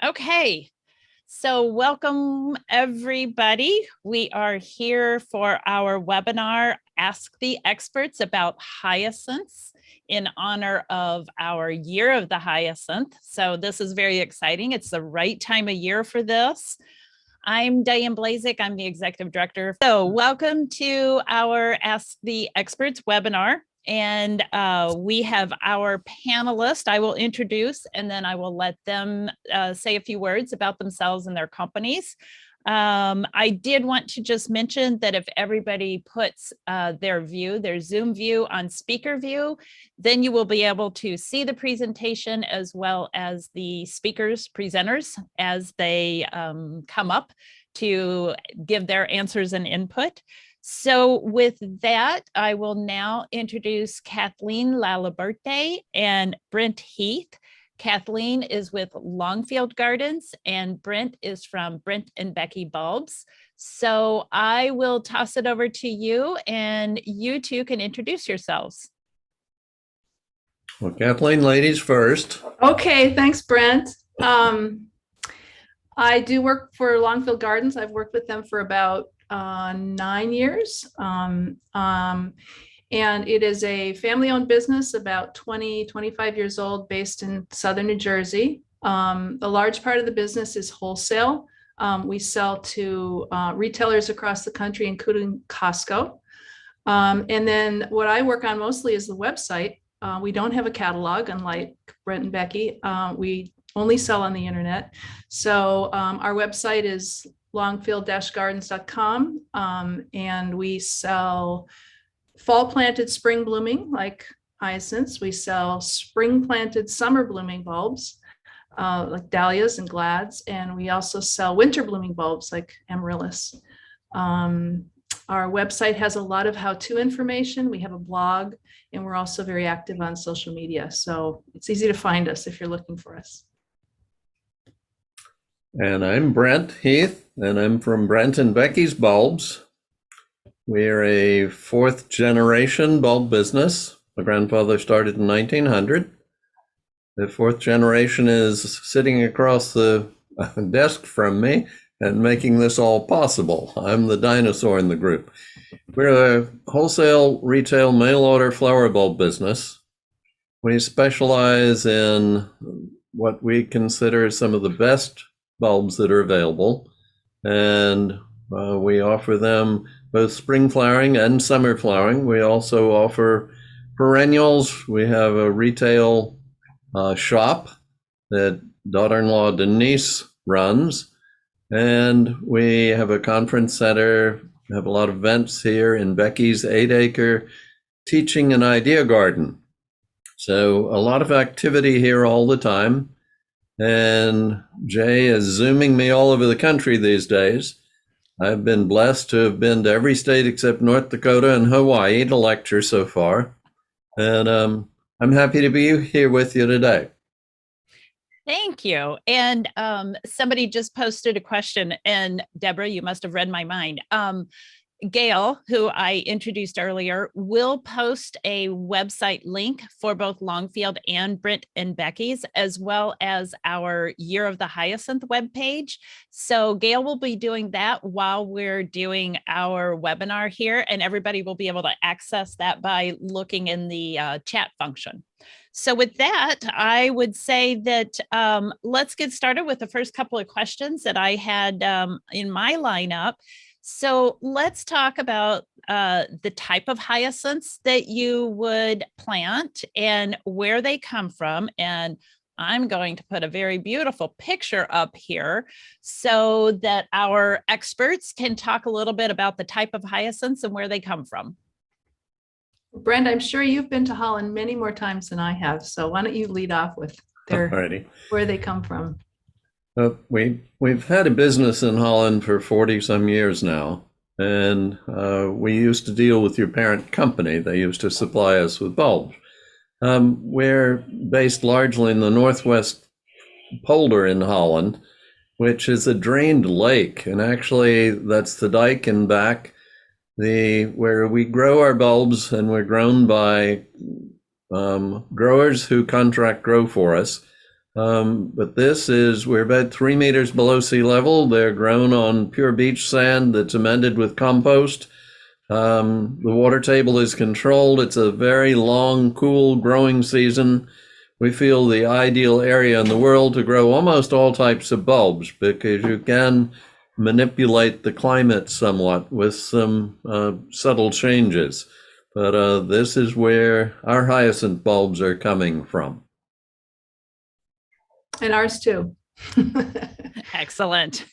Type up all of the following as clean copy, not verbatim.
Okay, so welcome everybody. We are here for our webinar, Ask the Experts about Hyacinths in honor of our Year of the Hyacinth. So this is very exciting. It's the right time of year for this. I'm Diane Blazek. I'm the Executive Director. So welcome to our Ask the Experts webinar. And we have our panelists I will introduce, and then I will let them say a few words about themselves and their companies. I did want to just mention that if everybody puts their Zoom view on speaker view, then you will be able to see the presentation as well as the presenters as they come up to give their answers and input. So with that, I will now introduce Kathleen Lallabarte and Brent Heath. Kathleen is with Longfield Gardens and Brent is from Brent and Becky Bulbs. So I will toss it over to you and you two can introduce yourselves. Well, Kathleen, ladies first. Okay, thanks, Brent. I do work for Longfield Gardens. I've worked with them for about 9 years. And it is a family-owned business, about 25 years old, based in Southern New Jersey. A large part of the business is wholesale. We sell to retailers across the country, including Costco. And then what I work on mostly is the website. We don't have a catalog, unlike Brent and Becky. We only sell on the internet. So our website is longfield-gardens.com, and we sell fall planted spring blooming like hyacinths. We sell spring planted summer blooming bulbs like dahlias and glads, and we also sell winter blooming bulbs like amaryllis. Our website has a lot of how-to information. We have a blog, and we're also very active on social media, so it's easy to find us if you're looking for us. And I'm Brent Heath, and I'm from Brent and Becky's Bulbs. We're a fourth generation bulb business. My grandfather started in 1900. The fourth generation is sitting across the desk from me and making this all possible. I'm the dinosaur in the group. We're a wholesale, retail, mail order flower bulb business. We specialize in what we consider some of the best bulbs that are available, and we offer them both spring flowering and summer flowering. We also offer perennials. We have a retail shop that daughter-in-law Denise runs, and we have a conference center. We have a lot of events here in Becky's 8-acre teaching and idea garden. So a lot of activity here all the time. And Jay is zooming me all over the country these days. I've been blessed to have been to every state except North Dakota and Hawaii to lecture so far. And I'm happy to be here with you today. Thank you. And somebody just posted a question, and Deborah, you must have read my mind. Gail, who I introduced earlier, will post a website link for both Longfield and Brent and Becky's, as well as our Year of the Hyacinth webpage. So Gail will be doing that while we're doing our webinar here, and everybody will be able to access that by looking in the chat function. So with that, I would say that let's get started with the first couple of questions that I had in my lineup. So let's talk about the type of hyacinths that you would plant and where they come from. And I'm going to put a very beautiful picture up here so that our experts can talk a little bit about the type of hyacinths and where they come from. Brent, I'm sure you've been to Holland many more times than I have. So why don't you lead off with where they come from? We've had a business in Holland for 40 some years now, and we used to deal with your parent company. They used to supply us with bulbs. We're based largely in the northwest polder in Holland, which is a drained lake, and actually that's the dike and back where we grow our bulbs, and we're grown by growers who contract grow for us. But we're about 3 meters below sea level. They're grown on pure beach sand that's amended with compost. The water table is controlled. It's a very long, cool growing season. We feel the ideal area in the world to grow almost all types of bulbs because you can manipulate the climate somewhat with some subtle changes. But this is where our hyacinth bulbs are coming from. And ours too. Excellent.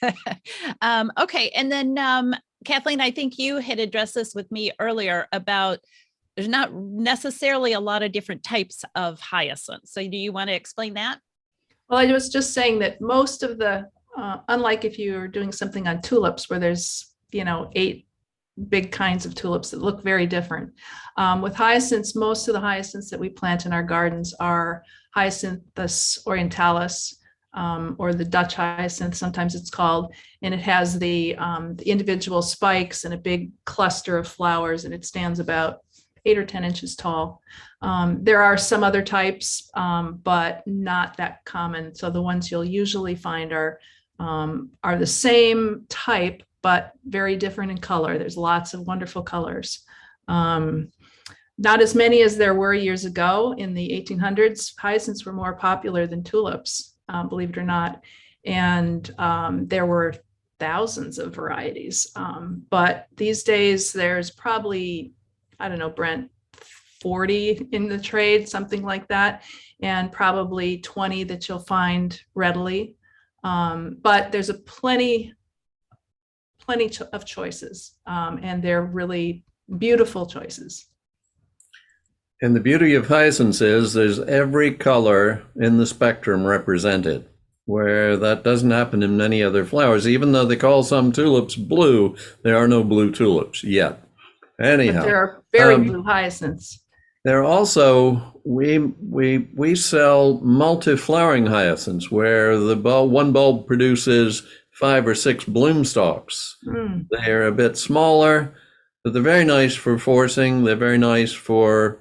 Okay, and then Kathleen, I think you had addressed this with me earlier about there's not necessarily a lot of different types of hyacinths. So do you want to explain that? Well, I was just saying that most of the, unlike if you're doing something on tulips where there's, 8 big kinds of tulips that look very different. With hyacinths, most of the hyacinths that we plant in our gardens are Hyacinthus orientalis, or the Dutch hyacinth, sometimes it's called, and it has the individual spikes and a big cluster of flowers, and it stands about 8 or 10 inches tall. There are some other types, but not that common. So the ones you'll usually find are the same type, but very different in color. There's lots of wonderful colors. Not as many as there were years ago. In the 1800s, hyacinths were more popular than tulips, believe it or not. And there were thousands of varieties. But these days, there's probably, I don't know, Brent, 40 in the trade, something like that, and probably 20 that you'll find readily. But there's plenty of choices, and they're really beautiful choices. And the beauty of hyacinths is there's every color in the spectrum represented, where that doesn't happen in many other flowers. Even though they call some tulips blue, there are no blue tulips yet. Anyhow, but there are very blue hyacinths. There are also, we sell multi-flowering hyacinths where one bulb produces 5 or 6 bloom stalks. They're a bit smaller, but they're very nice for forcing. They're very nice for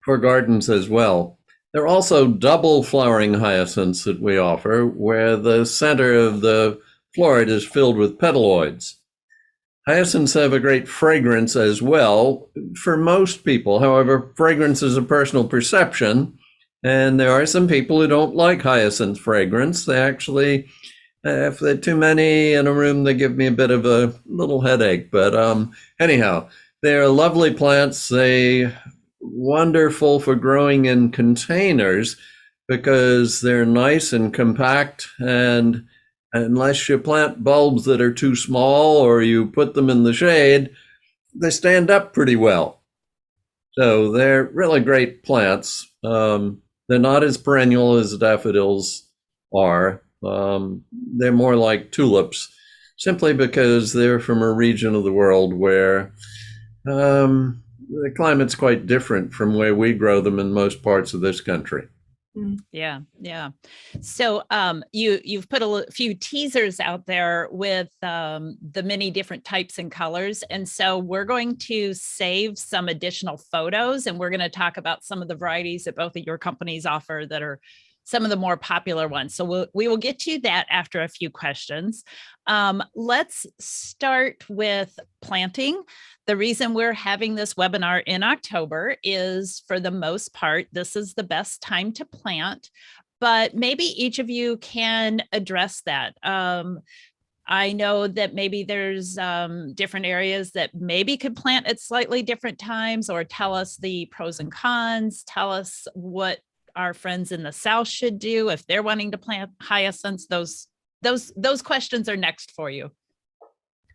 gardens as well. There are also double flowering hyacinths that we offer where the center of the floret is filled with petaloids. Hyacinths have a great fragrance as well for most people. However, fragrance is a personal perception, and there are some people who don't like hyacinth fragrance. They actually, if there are too many in a room, they give me a bit of a little headache. But anyhow, they're lovely plants. They're wonderful for growing in containers because they're nice and compact, and unless you plant bulbs that are too small or you put them in the shade, they stand up pretty well. So they're really great plants. They're not as perennial as daffodils are. They're more like tulips, simply because they're from a region of the world where the climate's quite different from where we grow them in most parts of this country. Yeah. So you've put a few teasers out there with the many different types and colors. And so we're going to save some additional photos, and we're going to talk about some of the varieties that both of your companies offer that are some of the more popular ones. So we will get to that after a few questions. Let's start with planting. The reason we're having this webinar in October is, for the most part, this is the best time to plant, but maybe each of you can address that. I know that maybe there's different areas that maybe could plant at slightly different times, or tell us the pros and cons, tell us what our friends in the South should do if they're wanting to plant hyacinths. Those questions are next for you.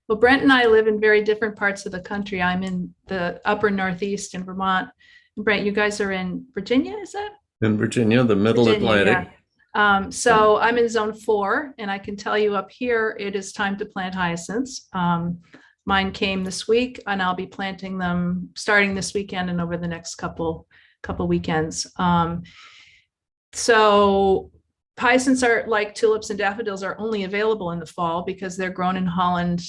Well, Brent and I live in very different parts of the country. I'm in the upper Northeast in Vermont. Brent, you guys are in Virginia, is that? In Virginia, the middle Atlantic. Yeah. So I'm in zone 4, and I can tell you up here, it is time to plant hyacinths. Mine came this week, and I'll be planting them starting this weekend and over the next couple weekends. So hyacinths are, like tulips and daffodils, are only available in the fall because they're grown in Holland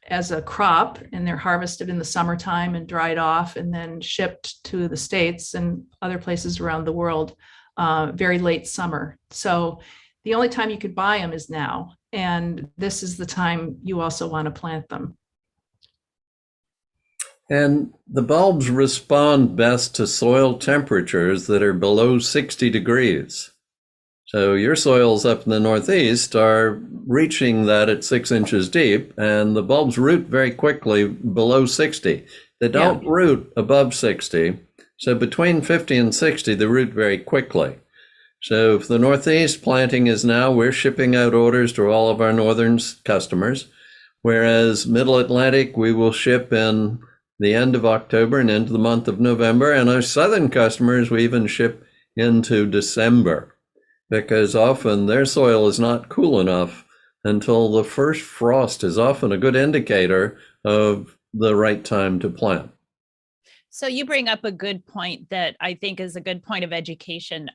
as a crop, and they're harvested in the summertime and dried off and then shipped to the States and other places around the world. very late summer. So the only time you could buy them is now. And this is the time you also want to plant them. And the bulbs respond best to soil temperatures that are below 60 degrees. So your soils up in the Northeast are reaching that at 6 inches deep, and the bulbs root very quickly below 60. They don't root above 60. So between 50 and 60, they root very quickly. So if the Northeast planting is now, we're shipping out orders to all of our northern customers, whereas Middle Atlantic, we will ship in the end of October and into the month of November. And our southern customers, we even ship into December, because often their soil is not cool enough until the first frost is often a good indicator of the right time to plant. So you bring up a good point that I think is a good point of education.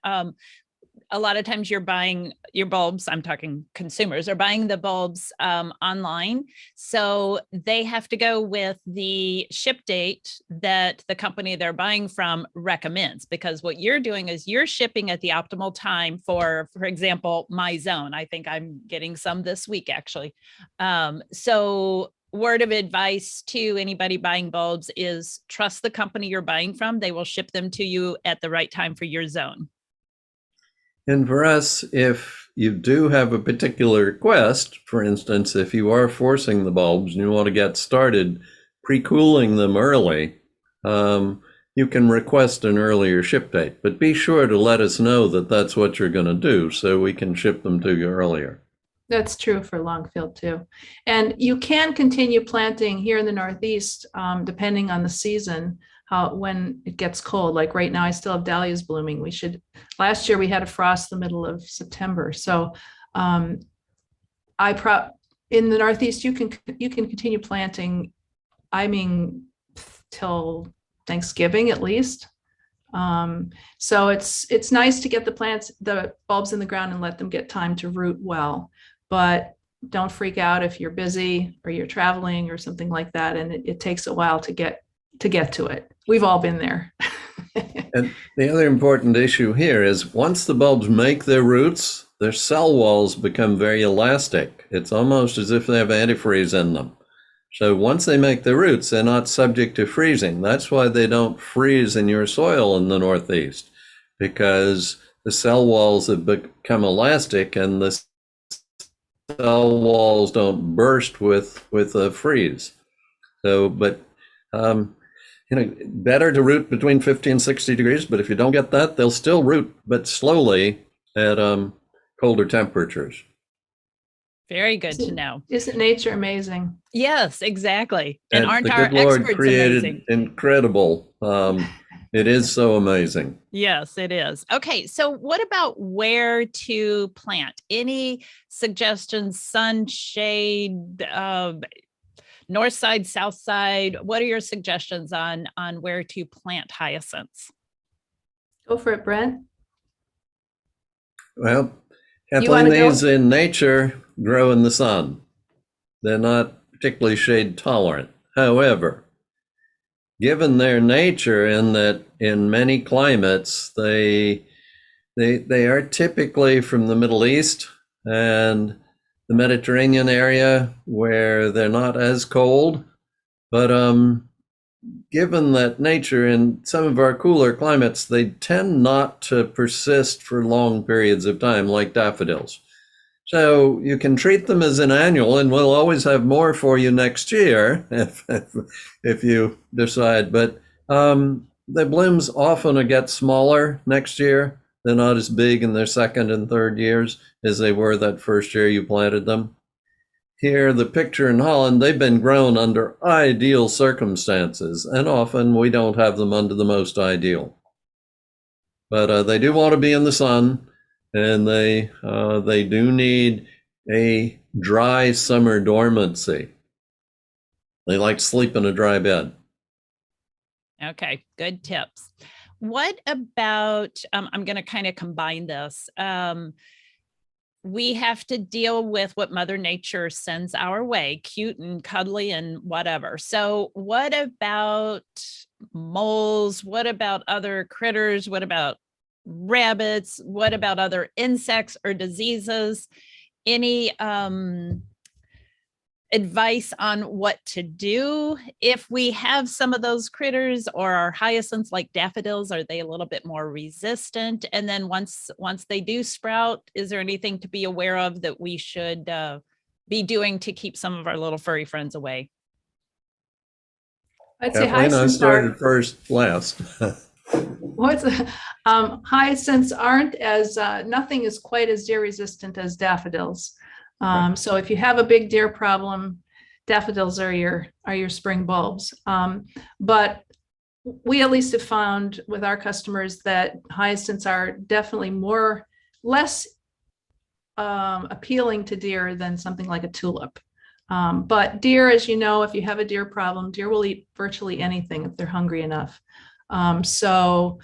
A lot of times you're buying your bulbs, I'm talking consumers, are buying the bulbs online. So they have to go with the ship date that the company they're buying from recommends, because what you're doing is you're shipping at the optimal time for example, my zone. I think I'm getting some this week, actually. So word of advice to anybody buying bulbs is trust the company you're buying from. They will ship them to you at the right time for your zone. And for us, if you do have a particular request, for instance, if you are forcing the bulbs and you want to get started pre-cooling them early, you can request an earlier ship date, but be sure to let us know that that's what you're going to do so we can ship them to you earlier. That's true for Longfield too. And you can continue planting here in the Northeast, depending on the season. When it gets cold, like right now, I still have dahlias blooming. Last year we had a frost the middle of September. So in the Northeast, you can continue planting, I mean, till Thanksgiving at least. So it's nice to get the bulbs in the ground and let them get time to root well, but don't freak out if you're busy or you're traveling or something like that. And it takes a while to get to it. We've all been there. And the other important issue here is once the bulbs make their roots, their cell walls become very elastic. It's almost as if they have antifreeze in them. So once they make their roots, they're not subject to freezing. That's why they don't freeze in your soil in the Northeast, because the cell walls have become elastic and the cell walls don't burst with a freeze. So, but better to root between 50 and 60 degrees, but if you don't get that, they'll still root, but slowly at colder temperatures. Very good to know. Isn't nature amazing? Yes, exactly. And aren't the our good Lord experts created amazing? Incredible. It is so amazing. Yes, it is. Okay, so what about where to plant? Any suggestions, sun, shade, north side, south side? What are your suggestions on where to plant hyacinths? Go for it, Brent. Well, Kathleen, these in nature grow in the sun. They're not particularly shade tolerant. However, given their nature in that in many climates, they are typically from the Middle East and the Mediterranean area where they're not as cold, but given that nature in some of our cooler climates, they tend not to persist for long periods of time like daffodils. So you can treat them as an annual, and we'll always have more for you next year if you decide. But the blooms often get smaller next year. They're not as big in their second and third years as they were that first year you planted them. Here, the picture in Holland, they've been grown under ideal circumstances, and often we don't have them under the most ideal. But they do want to be in the sun, and they do need a dry summer dormancy. They like to sleep in a dry bed. Okay, good tips. What about, I'm going to kind of combine this. We have to deal with what Mother Nature sends our way, cute and cuddly and whatever. So what about moles? What about other critters? What about rabbits? What about other insects or diseases? Any advice on what to do if we have some of those critters, or our hyacinths like daffodils, are they a little bit more resistant? And then once they do sprout, is there anything to be aware of that we should be doing to keep some of our little furry friends away? I'd say Kathleen, I hyacinths started first last. hyacinths aren't as nothing is quite as deer resistant as daffodils. So if you have a big deer problem, daffodils are your spring bulbs. But we at least have found with our customers that hyacinths are definitely less appealing to deer than something like a tulip. But deer, as you know, if you have a deer problem, deer will eat virtually anything if they're hungry enough. So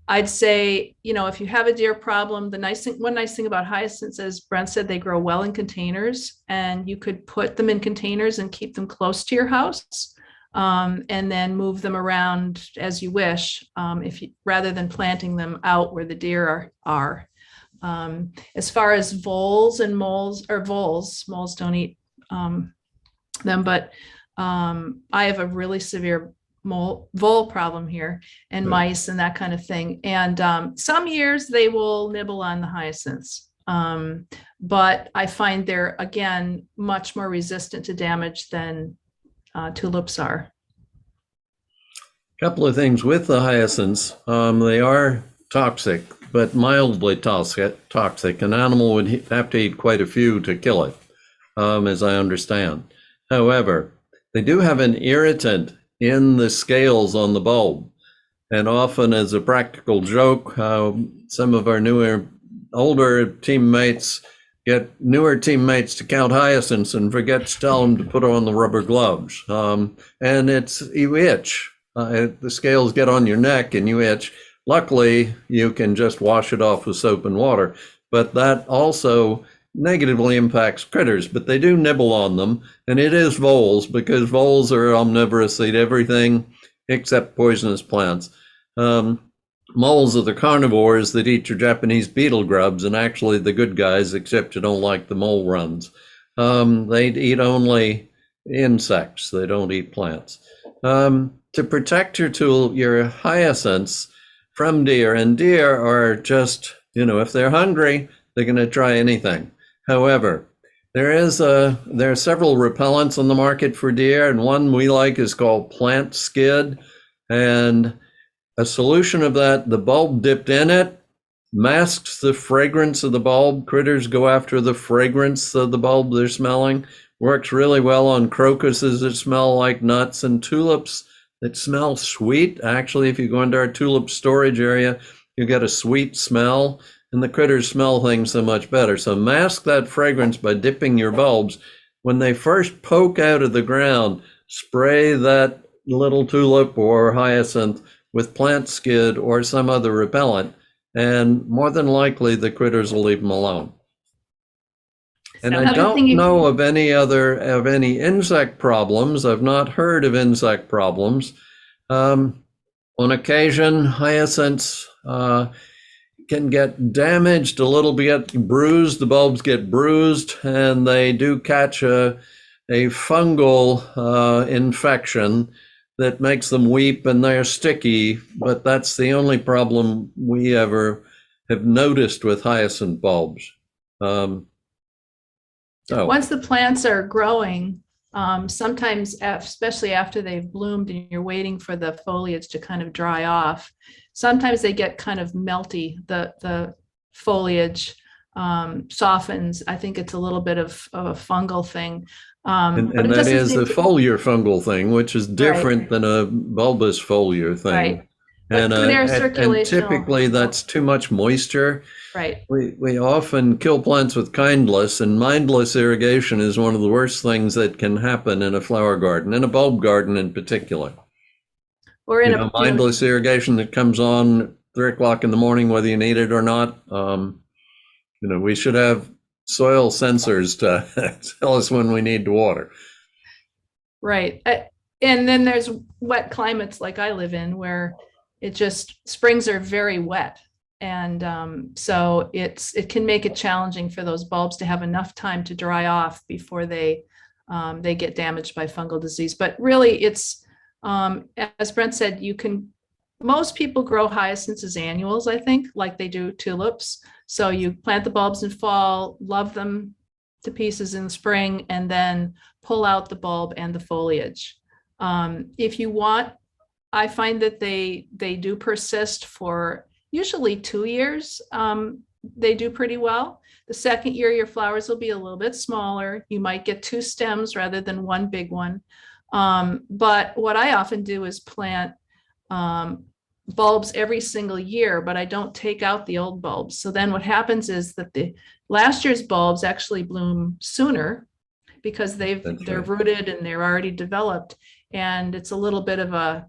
I'd say, if you have a deer problem, one nice thing about hyacinths, as Brent said, they grow well in containers, and you could put them in containers and keep them close to your house, and then move them around as you wish, rather than planting them out where the deer are. As far as voles and moles, moles don't eat them, but I have a really severe vole problem here, and mice and that kind of thing. And some years they will nibble on the hyacinths, but I find they're, again, much more resistant to damage than tulips are. A couple of things with the hyacinths. They are toxic, but mildly toxic. An animal would have to eat quite a few to kill it, as I understand. However, they do have an irritant in the scales on the bulb. And often, as a practical joke, some of our older teammates get newer teammates to count hyacinths and forget to tell them to put on the rubber gloves. And you itch. The scales get on your neck and you itch. Luckily, you can just wash it off with soap and water. But that also negatively impacts critters, but they do nibble on them. And it is voles, because voles are omnivorous, eat everything except poisonous plants. Moles are the carnivores that eat your Japanese beetle grubs, and actually the good guys, except you don't like the mole runs. They eat only insects. They don't eat plants. To protect your hyacinths from deer, and deer are just, if they're hungry, they're going to try anything. However, there are several repellents on the market for deer, and one we like is called Plant Skid. And a solution of that, the bulb dipped in it, masks the fragrance of the bulb. Critters go after the fragrance of the bulb they're smelling. Works really well on crocuses that smell like nuts, and tulips that smell sweet. Actually, if you go into our tulip storage area, you get a sweet smell, and the critters smell things so much better. So mask that fragrance by dipping your bulbs. When they first poke out of the ground, spray that little tulip or hyacinth with Plant Skid or some other repellent, and more than likely the critters will leave them alone. And I don't know of any insect problems. I've not heard of insect problems. On occasion, hyacinths can get damaged a little bit, bruised. The bulbs get bruised, and they do catch a fungal infection that makes them weep, and they're sticky. But that's the only problem we ever have noticed with hyacinth bulbs. Once the plants are growing, sometimes, especially after they've bloomed and you're waiting for the foliage to kind of dry off, sometimes they get kind of melty. The foliage softens. I think it's a little bit of a fungal thing. And that is a foliar fungal thing, which is different than a bulbous foliar thing. Right. And typically that's too much moisture. Right. We often kill plants with kindless, and mindless irrigation is one of the worst things that can happen in a flower garden, in a bulb garden in particular. Or in mindless irrigation that comes on at 3 o'clock in the morning, whether you need it or not. We should have soil sensors to tell us when we need to water. Right. And then there's wet climates like I live in, where springs are very wet. And so it can make it challenging for those bulbs to have enough time to dry off before they get damaged by fungal disease. But really, it's as Brent said, most people grow hyacinths as annuals, I think, like they do tulips. So you plant the bulbs in fall, love them to pieces in spring, and then pull out the bulb and the foliage. If you want, I find that they do persist for usually 2 years. They do pretty well. The second year, your flowers will be a little bit smaller. You might get 2 stems rather than one big one. But what I often do is plant bulbs every single year, but I don't take out the old bulbs. So then what happens is that the last year's bulbs actually bloom sooner because they're rooted and they're already developed. And it's a little bit of a,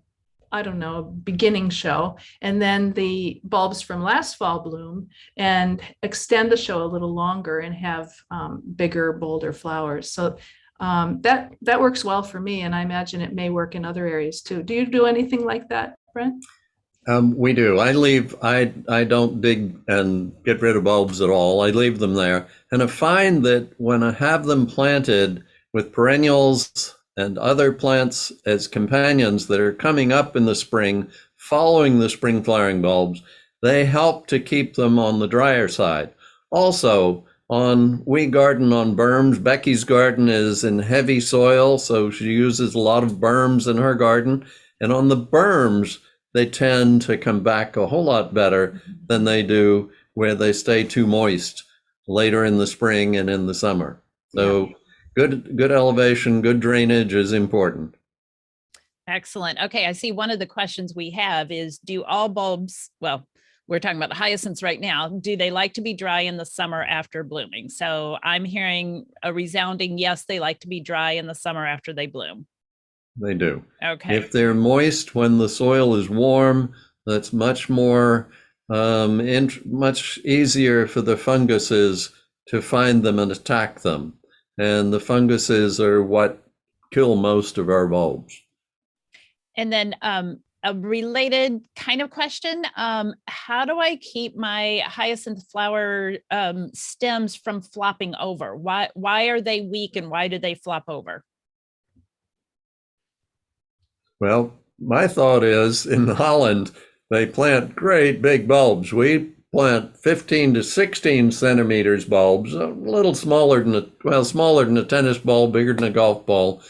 I don't know, beginning show. And then the bulbs from last fall bloom and extend the show a little longer and have bigger, bolder flowers. So that works well for me. And I imagine it may work in other areas too. Do you do anything like that, Brent? We do. I don't dig and get rid of bulbs at all. I leave them there. And I find that when I have them planted with perennials and other plants as companions that are coming up in the spring, following the spring flowering bulbs, they help to keep them on the drier side. Also, we garden on berms. Becky's garden is in heavy soil, so she uses a lot of berms in her garden. And on the berms, they tend to come back a whole lot better than they do where they stay too moist later in the spring and in the summer. So good elevation, good drainage is important. Excellent. Okay, I see one of the questions we have is, do all bulbs, well, we're talking about hyacinths right now, do they like to be dry in the summer after blooming? So I'm hearing a resounding yes, they like to be dry in the summer after they bloom. They do. Okay. If they're moist when the soil is warm, that's much more, much easier for the funguses to find them and attack them. And the funguses are what kill most of our bulbs. And then a related kind of question, how do I keep my hyacinth flower stems from flopping over? Why are they weak and why do they flop over? Well, my thought is in Holland, they plant great big bulbs. We plant 15 to 16 centimeters bulbs, a little smaller than a tennis ball, bigger than a golf ball.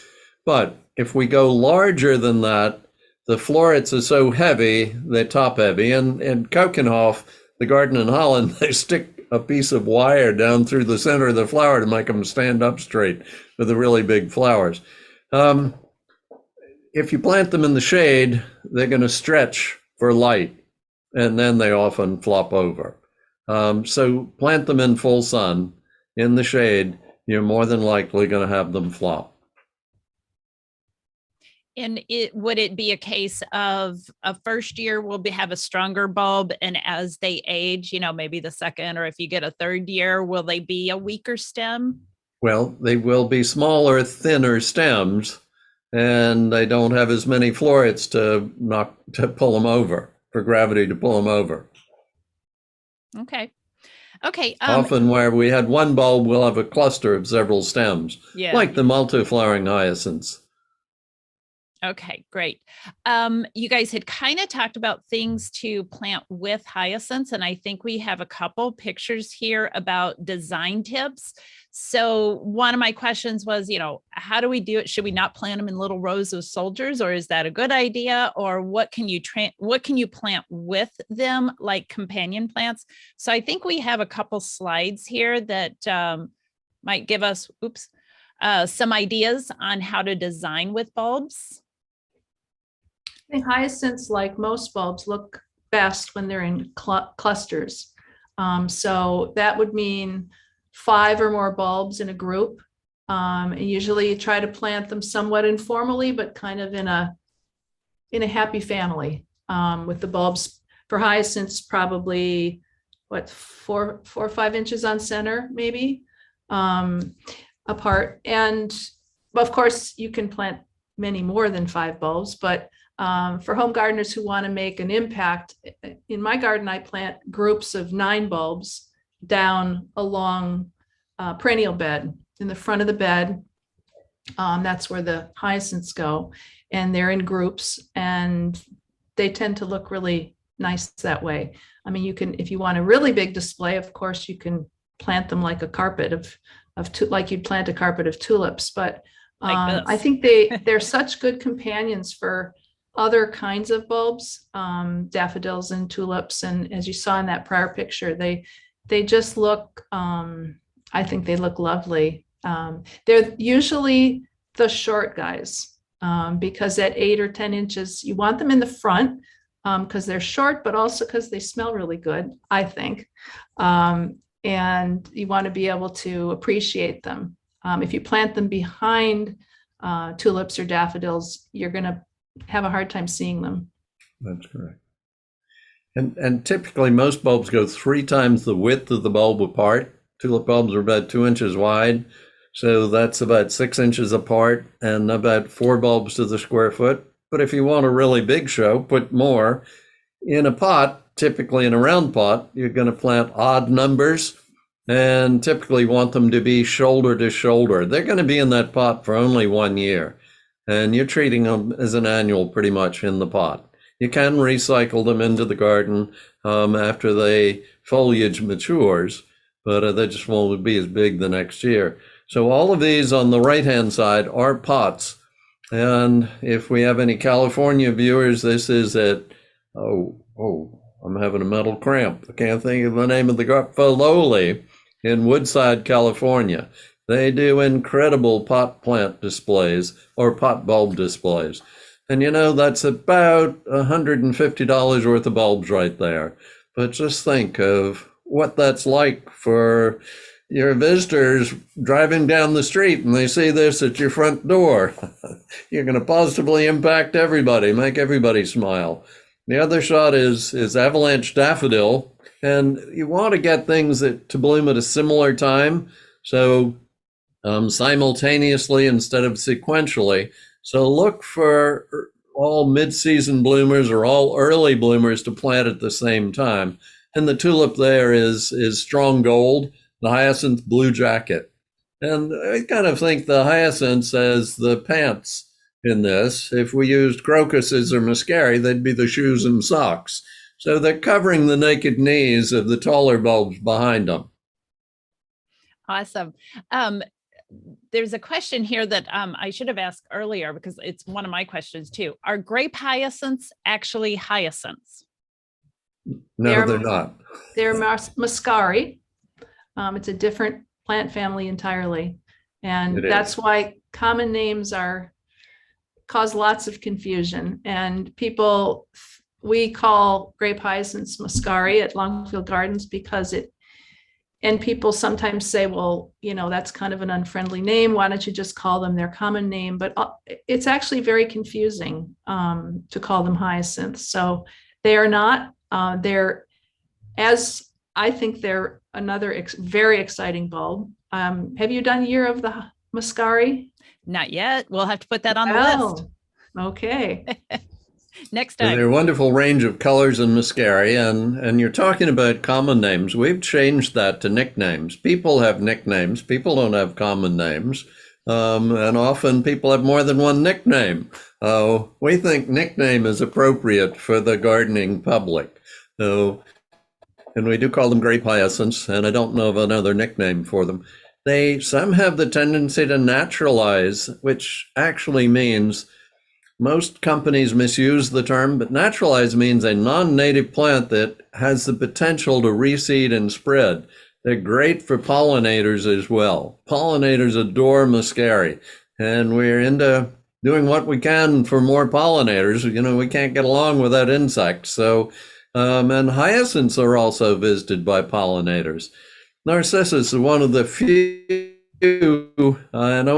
But if we go larger than that, the florets are so heavy, they're top heavy. And in Kokenhof, the garden in Holland, they stick a piece of wire down through the center of the flower to make them stand up straight with the really big flowers. If you plant them in the shade, they're going to stretch for light, and then they often flop over. So plant them in full sun, in the shade, you're more than likely going to have them flop. And would it be a case of a first year will have a stronger bulb, and as they age, maybe the second, or if you get a third year, will they be a weaker stem? Well, they will be smaller, thinner stems, and they don't have as many florets to pull them over, for gravity to pull them over. Okay. Often where we had one bulb, we'll have a cluster of several stems, like the multi-flowering hyacinths. Okay, great. You guys had kind of talked about things to plant with hyacinths, and I think we have a couple pictures here about design tips. So one of my questions was, how do we do it? Should we not plant them in little rows of soldiers, or is that a good idea? Or what can you plant with them, like companion plants? So I think we have a couple slides here that might give us, some ideas on how to design with bulbs. I think hyacinths, like most bulbs, look best when they're in clusters. So that would mean 5 or more bulbs in a group. And usually you try to plant them somewhat informally, but kind of in a happy family. With the bulbs for hyacinths, probably 4 or 5 inches on center, maybe apart. And of course, you can plant many more than 5 bulbs, but For home gardeners who want to make an impact, in my garden, I plant groups of 9 bulbs down along perennial bed. In the front of the bed, that's where the hyacinths go, and they're in groups, and they tend to look really nice that way. I mean, you can, if you want a really big display, of course, you can plant them like a carpet like you'd plant a carpet of tulips. But I think they're such good companions for other kinds of bulbs, daffodils and tulips. And as you saw in that prior picture, they just look, I think they look lovely. They're usually the short guys, because at 8 or 10 inches, you want them in the front because they're short, but also because they smell really good, I think. And you want to be able to appreciate them. If you plant them behind tulips or daffodils, you're going to have a hard time seeing them. That's correct. And typically most bulbs go 3 times the width of the bulb apart. Tulip bulbs are about 2 inches wide. So that's about 6 inches apart and about 4 bulbs to the square foot. But if you want a really big show, put more in a pot. Typically in a round pot, you're going to plant odd numbers and typically want them to be shoulder to shoulder. They're going to be in that pot for only 1 year, and you're treating them as an annual pretty much in the pot. You can recycle them into the garden after the foliage matures, but they just won't be as big the next year. So all of these on the right-hand side are pots. And if we have any California viewers, this is at, I'm having a mental cramp. I can't think of the name of the garden. Fololi in Woodside, California. They do incredible pot plant displays or pot bulb displays. And you know, that's about $150 worth of bulbs right there. But just think of what that's like for your visitors driving down the street and they see this at your front door. You're going to positively impact everybody, make everybody smile. The other shot is Avalanche Daffodil, and you want to get things to bloom at a similar time, so simultaneously instead of sequentially. So look for all mid-season bloomers or all early bloomers to plant at the same time. And the tulip there is strong gold, the hyacinth blue jacket. And I kind of think the hyacinths as the pants in this. If we used crocuses or muscari, they'd be the shoes and socks. So they're covering the naked knees of the taller bulbs behind them. Awesome. There's a question here that I should have asked earlier because it's one of my questions too. Are grape hyacinths actually hyacinths? No, they're not. They're muscari. It's a different plant family entirely. And that's why common names cause lots of confusion. And we call grape hyacinths muscari at Longfield Gardens because and people sometimes say, well, you know, that's kind of an unfriendly name. Why don't you just call them their common name? But it's actually very confusing to call them hyacinths. So they are not, I think they're another very exciting bulb. Have you done Year of the Muscari? Not yet. We'll have to put that on the list. Okay. Next time. And there are a wonderful range of colors in muscari, and you're talking about common names. We've changed that to nicknames. People have nicknames. People don't have common names. And often people have more than one nickname. We think nickname is appropriate for the gardening public. And we do call them grape hyacinths, and I don't know of another nickname for them. Some have the tendency to naturalize, which actually means most companies misuse the term, but naturalize means a non-native plant that has the potential to reseed and spread. They're great for pollinators as well. Pollinators adore muscari, and we're into doing what we can for more pollinators. You know, we can't get along without insects. So, and hyacinths are also visited by pollinators. Narcissus is one of the few, and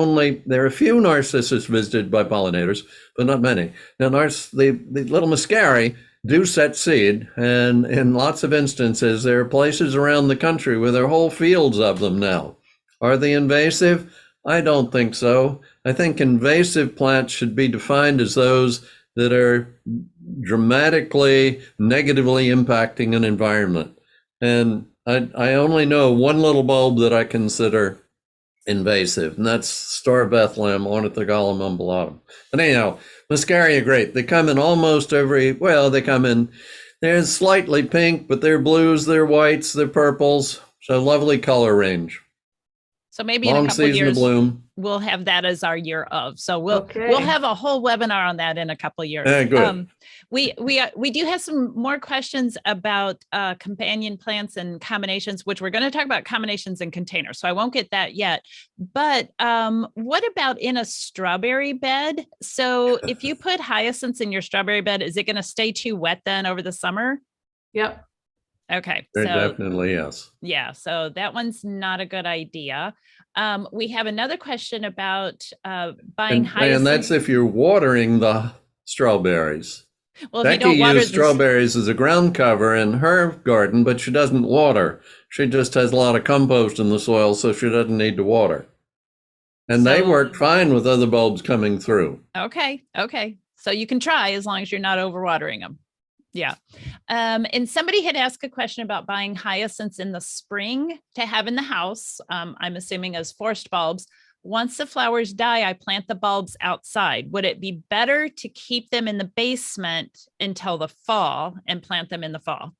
there are a few narcissus visited by pollinators, but not many. Now, the little muscari do set seed, and in lots of instances, there are places around the country where there are whole fields of them now. Are they invasive? I don't think so. I think invasive plants should be defined as those that are dramatically negatively impacting an environment. And I only know one little bulb that I consider invasive, and that's Star of Bethlehem, Ornithogalum umbulatum. But anyhow, Muscaria grape, they come in almost every, well, they come in, they're slightly pink, but they're blues, they're whites, they're purples. So lovely color range. So maybe in a Long couple of season of years, bloom. we'll have that as our year of. So we'll Okay. have a whole webinar on that in a couple of years. Good. We do have some more questions about companion plants and combinations, which we're going to talk about combinations and containers. So I won't get that yet. But what about in a strawberry bed? So if you put hyacinths in your strawberry bed, is it going to stay too wet then over the summer? Yep. Okay. Very So definitely, yes. yeah, so that one's not a good idea. We have another question about buying hyacinths. And that's if you're watering the strawberries. Well, if you Becky don't water used the strawberries as a ground cover in her garden, but she doesn't water. She just has a lot of compost in the soil, so she doesn't need to water. And they work fine with other bulbs coming through. Okay. So you can try as long as you're not overwatering them. Yeah. And somebody had asked a question about buying hyacinths in the spring to have in the house. I'm assuming as forced bulbs. Once the flowers die, I plant the bulbs outside. Would it be better to keep them in the basement until the fall and plant them in the fall?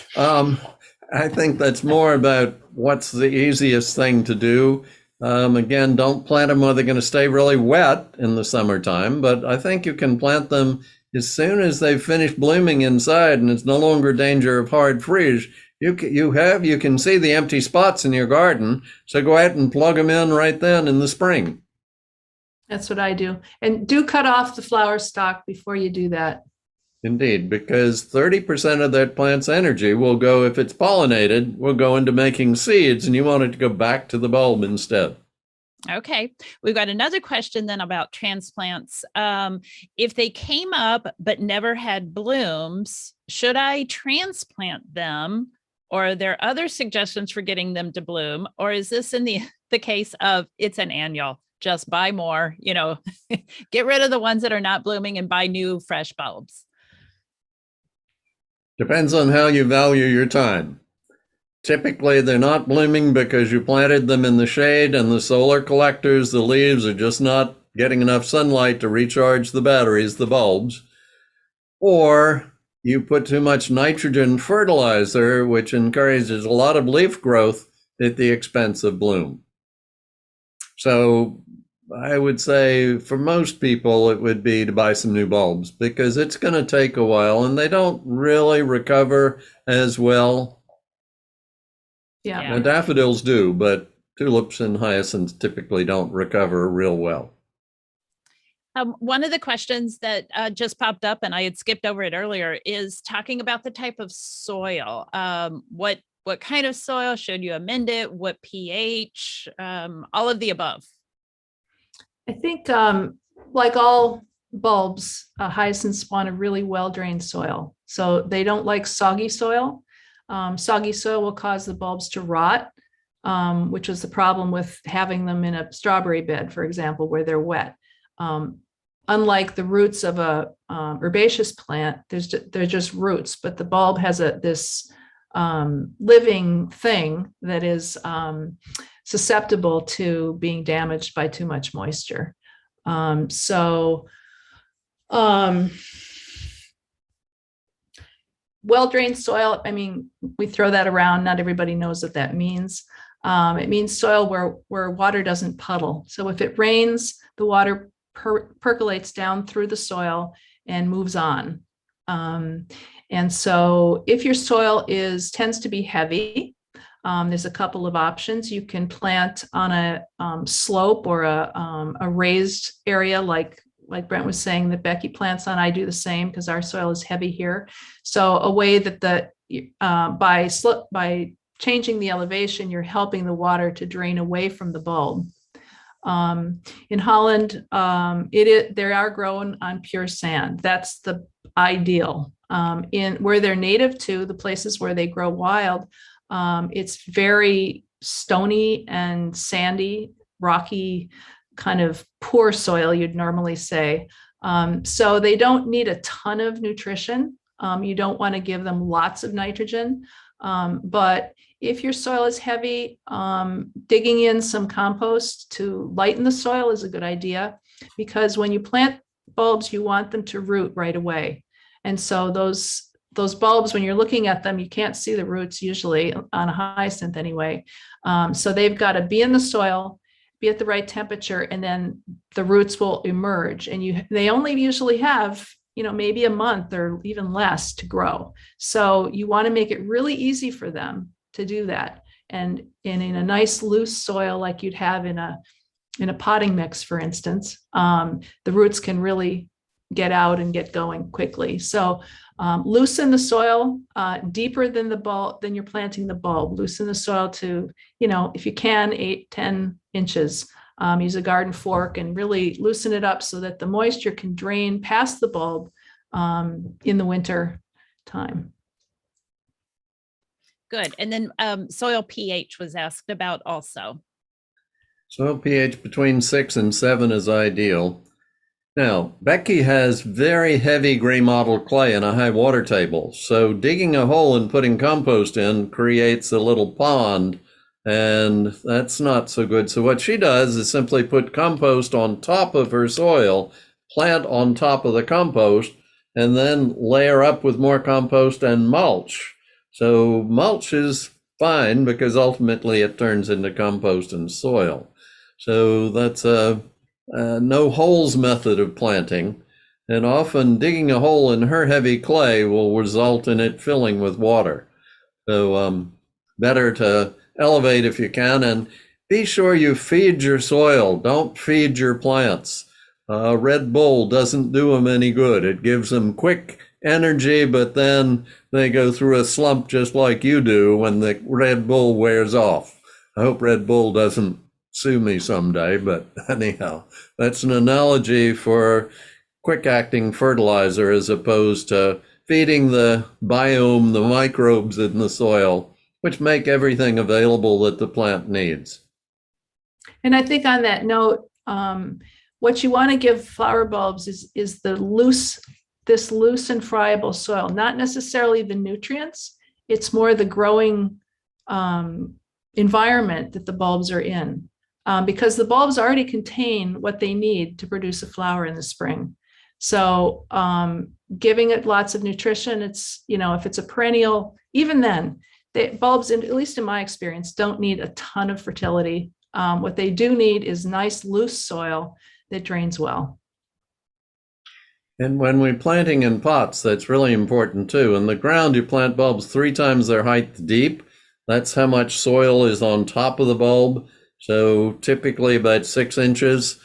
I think that's more about what's the easiest thing to do. Again, don't plant them where they're going to stay really wet in the summertime, but I think you can plant them as soon as they've finished blooming inside and it's no longer danger of hard freeze. You can see the empty spots in your garden, so go ahead and plug them in right then in the spring. That's what I do. And do cut off the flower stalk before you do that. Indeed, because 30% of that plant's energy will go, if it's pollinated, will go into making seeds, and you want it to go back to the bulb instead. Okay, we've got another question then about transplants. If they came up but never had blooms, should I transplant them? Or are there other suggestions for getting them to bloom? Or is this in the case of it's an annual, just buy more, get rid of the ones that are not blooming and buy new fresh bulbs? Depends on how you value your time. Typically, they're not blooming because you planted them in the shade and the solar collectors, the leaves are just not getting enough sunlight to recharge the batteries, the bulbs. Or you put too much nitrogen fertilizer, which encourages a lot of leaf growth at the expense of bloom. So I would say for most people, it would be to buy some new bulbs because it's going to take a while and they don't really recover as well. Yeah. Now, daffodils do, but tulips and hyacinths typically don't recover real well. One of the questions that just popped up, and I had skipped over it earlier, is talking about the type of soil. What kind of soil? Should you amend it? What pH? All of the above. I think like all bulbs, hyacinths want a really well-drained soil. So they don't like soggy soil. Soggy soil will cause the bulbs to rot, which is the problem with having them in a strawberry bed, for example, where they're wet. Unlike the roots of a herbaceous plant, they're just roots, but the bulb has this living thing that is susceptible to being damaged by too much moisture. Well-drained soil, I mean, we throw that around. Not everybody knows what that means. It means soil where water doesn't puddle. So if it rains, the water percolates down through the soil and moves on. And so if your soil tends to be heavy, there's a couple of options. You can plant on a slope or a raised area like Brent was saying that Becky plants on. I do the same because our soil is heavy here. So a way that by changing the elevation, you're helping the water to drain away from the bulb. In Holland, they are grown on pure sand. That's the ideal. In where they're native to, the places where they grow wild, it's very stony and sandy, rocky kind of poor soil, you'd normally say. So they don't need a ton of nutrition. You don't want to give them lots of nitrogen. But if your soil is heavy, digging in some compost to lighten the soil is a good idea, because when you plant bulbs, you want them to root right away. And so those bulbs, when you're looking at them, you can't see the roots usually on a hyacinth anyway. So they've got to be in the soil, be at the right temperature, and then the roots will emerge. And they only usually have, maybe a month or even less to grow. So you want to make it really easy for them to do that. And in a nice loose soil like you'd have in a potting mix, for instance, the roots can really get out and get going quickly. So loosen the soil deeper than than you're planting the bulb. Loosen the soil to, if you can, 8-10 inches. Use a garden fork and really loosen it up so that the moisture can drain past the bulb in the winter time. Good. And then soil pH was asked about also. Soil pH between 6 and 7 is ideal. Now, Becky has very heavy gray mottled clay and a high water table. So digging a hole and putting compost in creates a little pond, and that's not so good. So what she does is simply put compost on top of her soil, plant on top of the compost, and then layer up with more compost and mulch. So mulch is fine because ultimately it turns into compost and soil. So that's a no holes method of planting, and often digging a hole in her heavy clay will result in it filling with water. So better to elevate if you can, and be sure you feed your soil. Don't feed your plants. Red Bull doesn't do them any good. It gives them quick energy, but then they go through a slump just like you do when the Red Bull wears off. I hope Red Bull doesn't sue me someday, but anyhow, that's an analogy for quick-acting fertilizer as opposed to feeding the biome, the microbes in the soil, which make everything available that the plant needs. And I think on that note, what you want to give flower bulbs is this loose and friable soil, not necessarily the nutrients. It's more the growing environment that the bulbs are in. Because the bulbs already contain what they need to produce a flower in the spring. So giving it lots of nutrition, it's, if it's a perennial, even then, bulbs, at least in my experience, don't need a ton of fertility. What they do need is nice, loose soil that drains well. And when we're planting in pots, that's really important too. In the ground, you plant bulbs 3 times their height deep. That's how much soil is on top of the bulb. So typically about 6 inches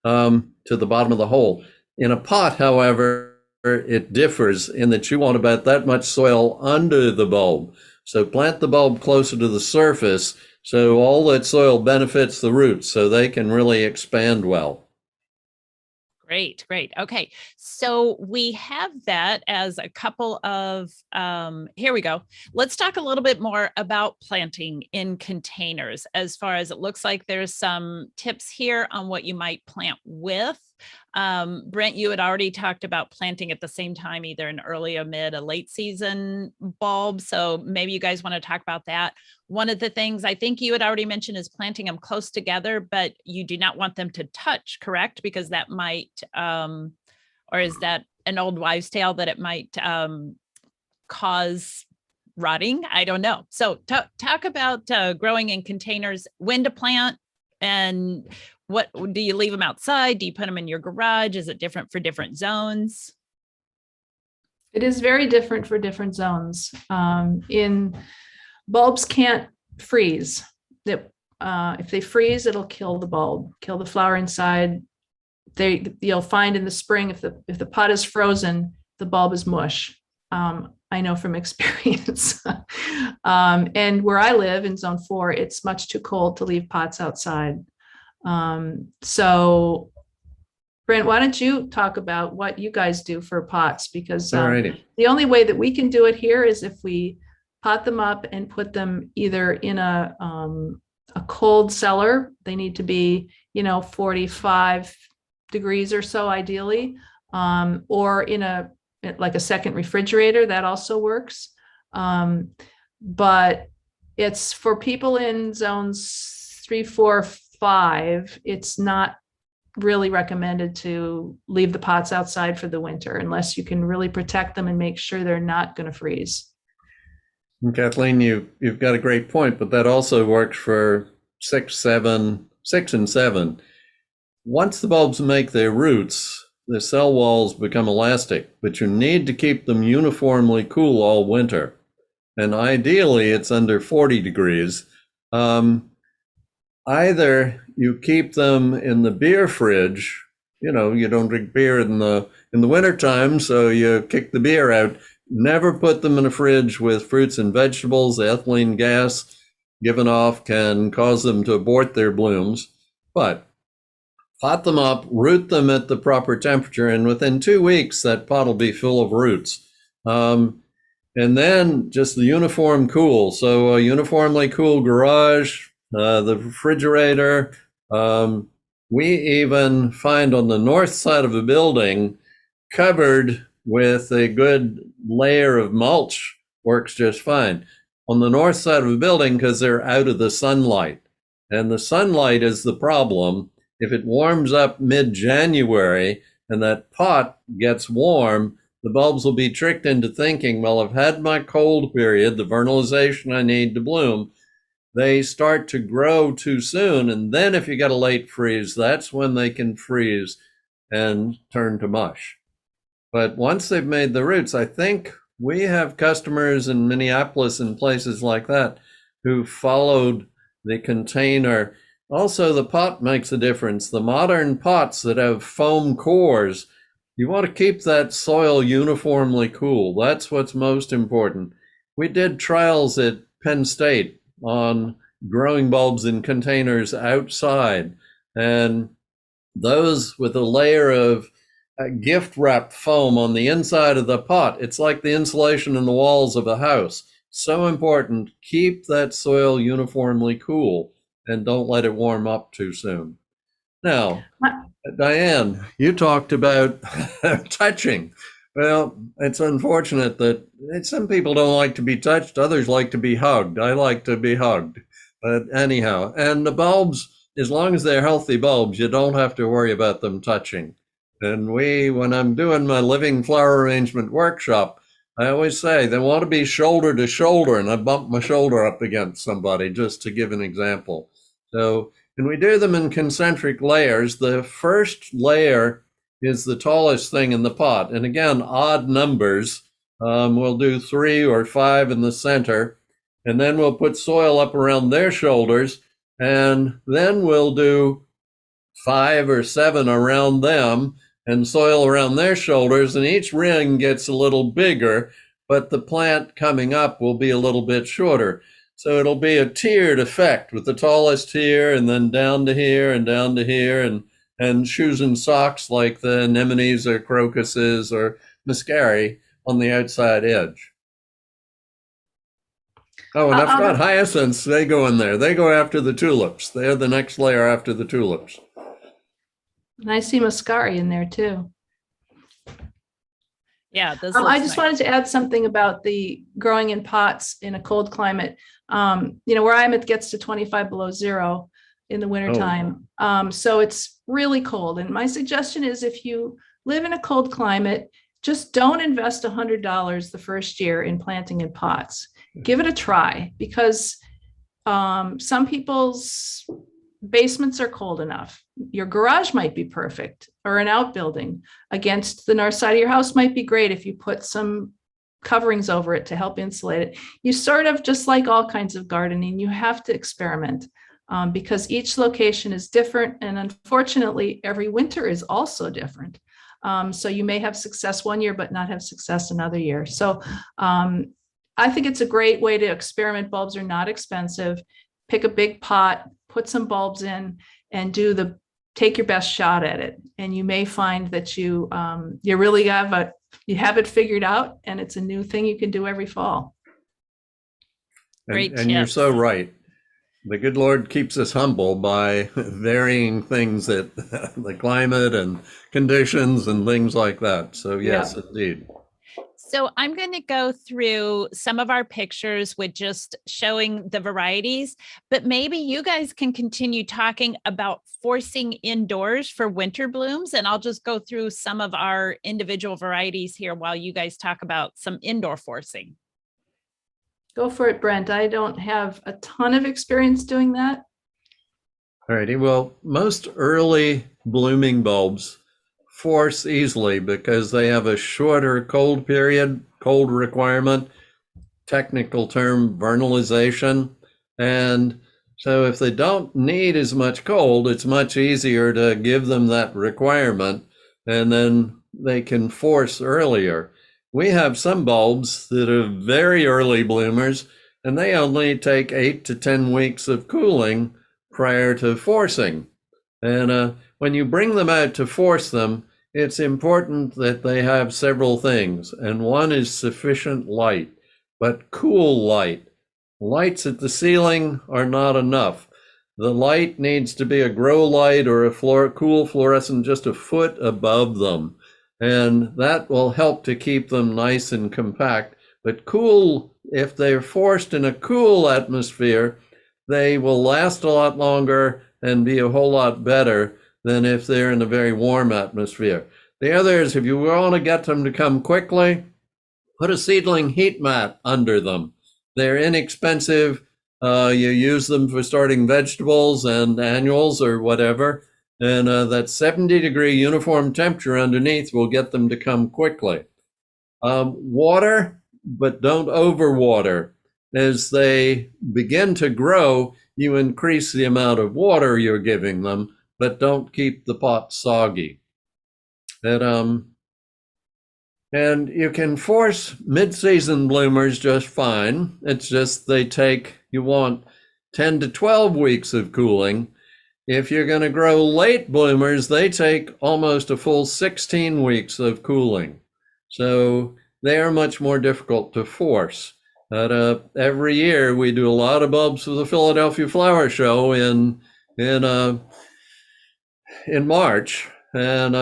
to the bottom of the hole. In a pot, however, it differs in that you want about that much soil under the bulb. So plant the bulb closer to the surface so all that soil benefits the roots so they can really expand well. Great, great. Okay, so we have that as a couple of, here we go. Let's talk a little bit more about planting in containers. As far as it looks like there's some tips here on what you might plant with. Brent, you had already talked about planting at the same time, either an early, a mid, a late season bulb. So maybe you guys want to talk about that. One of the things I think you had already mentioned is planting them close together, but you do not want them to touch, correct? Because that might, or is that an old wives' tale that it might cause rotting? I don't know. So talk about growing in containers, when to plant, and what do you leave them outside? Do you put them in your garage? Is it different for different zones? It is very different for different zones. Bulbs can't freeze. If they freeze, it'll kill the bulb, kill the flower inside. You'll find in the spring, if the pot is frozen, the bulb is mush. I know from experience. And where I live in zone 4, it's much too cold to leave pots outside. So Brent, why don't you talk about what you guys do for pots? Because the only way that we can do it here is if we pot them up and put them either in a a cold cellar. They need to be, 45 degrees or so ideally, or in like a second refrigerator, that also works. But it's for people in zones 3, 4, 5. It's not really recommended to leave the pots outside for the winter unless you can really protect them and make sure they're not going to freeze. And Kathleen, you've got a great point, but that also works for 6 and 7. Once the bulbs make their roots, the cell walls become elastic, but you need to keep them uniformly cool all winter. And ideally, it's under 40 degrees. Either you keep them in the beer fridge, you don't drink beer in the wintertime, so you kick the beer out. Never put them in a fridge with fruits and vegetables. The ethylene gas given off can cause them to abort their blooms. But pot them up, root them at the proper temperature, and within 2 weeks, that pot will be full of roots. And then just the uniform cool. So a uniformly cool garage, the refrigerator. We even find on the north side of a building, covered with a good layer of mulch works just fine. On the north side of a building, because they're out of the sunlight. And the sunlight is the problem. If it warms up mid-January and that pot gets warm, the bulbs will be tricked into thinking, well, I've had my cold period, the vernalization I need to bloom. They start to grow too soon. And then if you get a late freeze, that's when they can freeze and turn to mush. But once they've made the roots, I think we have customers in Minneapolis and places like that who followed the container. Also, the pot makes a difference. The modern pots that have foam cores, you want to keep that soil uniformly cool. That's what's most important. We did trials at Penn State on growing bulbs in containers outside, and those with a layer of gift wrap foam on the inside of the pot. It's like the insulation in the walls of a house. So important. Keep that soil uniformly cool and don't let it warm up too soon. Now, Diane, you talked about touching. Well, it's unfortunate that some people don't like to be touched. Others like to be hugged. I like to be hugged. But anyhow, and the bulbs, as long as they're healthy bulbs, you don't have to worry about them touching. And when I'm doing my living flower arrangement workshop, I always say they want to be shoulder to shoulder, and I bump my shoulder up against somebody just to give an example. So, and we do them in concentric layers. The first layer is the tallest thing in the pot. And again, odd numbers. We'll do 3 or 5 in the center, and then we'll put soil up around their shoulders, and then we'll do 5 or 7 around them, and soil around their shoulders, and each ring gets a little bigger, but the plant coming up will be a little bit shorter. So it'll be a tiered effect with the tallest here, and then down to here, and down to here, and shoes and socks like the anemones or crocuses or muscari on the outside edge. Oh, and I've got hyacinths. They go in there. They go after the tulips. They're the next layer after the tulips. And I see muscari in there too. Yeah, I just wanted to add something about the growing in pots in a cold climate. Where I'm, it gets to 25 below zero in the wintertime. So it's really cold. And my suggestion is, if you live in a cold climate, just don't invest $100 the first year in planting in pots. Give it a try, because some people's basements are cold enough. Your garage might be perfect, or an outbuilding against the north side of your house might be great if you put some coverings over it to help insulate it. You sort of, just like all kinds of gardening, you have to experiment, because each location is different. And unfortunately, every winter is also different. So you may have success one year, but not have success another year. So I think it's a great way to experiment. Bulbs are not expensive. Pick a big pot, put some bulbs in, and take your best shot at it. And you may find that you really have it figured out, and it's a new thing you can do every fall. And you're so right. the good Lord keeps us humble by varying things that the climate and conditions and things like that. So yes, indeed. So I'm going to go through some of our pictures with just showing the varieties, but maybe you guys can continue talking about forcing indoors for winter blooms. And I'll just go through some of our individual varieties here while you guys talk about some indoor forcing. Go for it, Brent. I don't have a ton of experience doing that. All righty. Well, most early blooming bulbs force easily because they have a shorter cold period, cold requirement, technical term vernalization. And so if they don't need as much cold, it's much easier to give them that requirement, and then they can force earlier. We have some bulbs that are very early bloomers, and they only take 8 to 10 weeks of cooling prior to forcing. And when you bring them out to force them, it's important that they have several things. And one is sufficient light, but cool light. Lights at the ceiling are not enough. The light needs to be a grow light or a cool fluorescent just a foot above them. And that will help to keep them nice and compact. But cool, if they're forced in a cool atmosphere, they will last a lot longer and be a whole lot better than if they're in a very warm atmosphere. The other is, if you want to get them to come quickly, put a seedling heat mat under them. They're inexpensive. You use them for starting vegetables and annuals or whatever. And that 70-degree uniform temperature underneath will get them to come quickly. Water, but don't overwater. As they begin to grow, you increase the amount of water you're giving them, but don't keep the pot soggy. And you can force mid-season bloomers just fine. It's just you want 10 to 12 weeks of cooling. If you're going to grow late bloomers, they take almost a full 16 weeks of cooling. So they are much more difficult to force. But every year we do a lot of bulbs for the Philadelphia Flower Show in March, and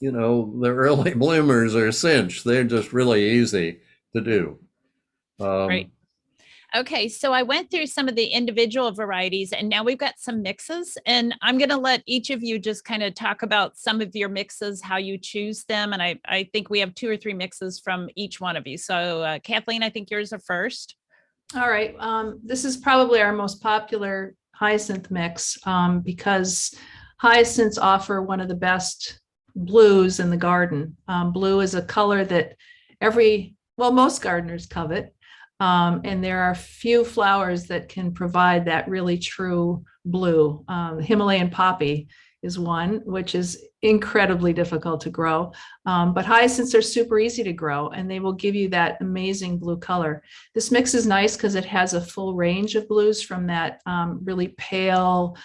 the early bloomers are cinched. They're just really easy to do. Right. Okay, so I went through some of the individual varieties, and now we've got some mixes, and I'm going to let each of you just kind of talk about some of your mixes, how you choose them. And I think we have 2 or 3 mixes from each one of you. So Kathleen, I think yours are first. All right. This is probably our most popular hyacinth mix because hyacinths offer one of the best blues in the garden. Blue is a color that most gardeners covet. And there are few flowers that can provide that really true blue. Himalayan poppy is one, which is incredibly difficult to grow. But hyacinths are super easy to grow, and they will give you that amazing blue color. This mix is nice because it has a full range of blues, from that really pale